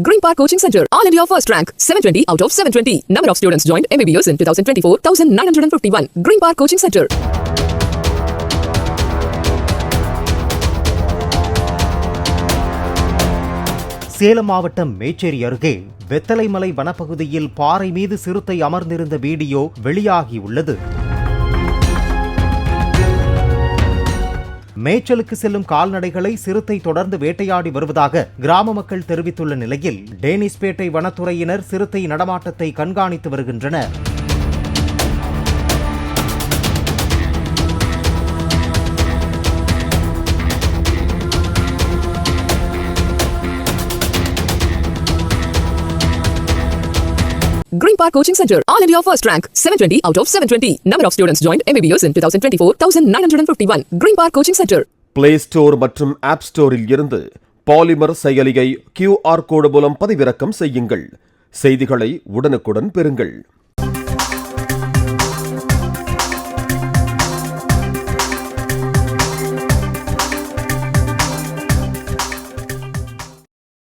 Green Park Coaching Center, All India First Rank, 720 out of 720. Number of students joined MBBS in 2024, 1951. Green Park Coaching Center. Salem மாவட்டம் மேச்சேரி அருகே வெத்தலைமலை வனப்பகுதியில் பாறை மீது சிறுத்தை அமர்ந்திருந்த வீடியோ வெளியாகியுள்ளது. மேய்ச்சலுக்கு செல்லும் கால்நடைகளை சிறுத்தை தொடர்ந்து வேட்டையாடி வருவதாக கிராம மக்கள் தெரிவித்துள்ள நிலையில் டேனிஸ்பேட்டை வனத்துறையினர் சிறுத்தை நடமாட்டத்தை கண்காணித்து வருகின்றனர். Green Park Coaching Center, All India First Rank, 720 out of 720. Number of students joined MBBS in 2024, 1951. Green Park Coaching Center. Play Store மற்றும் App Storeல் இருந்து பாலிமர் செயலியை QR கோடு மூலம் பதிவிறக்கம் செய்யுங்கள். செய்திகளை உடனுக்குடன் பெறுங்கள்.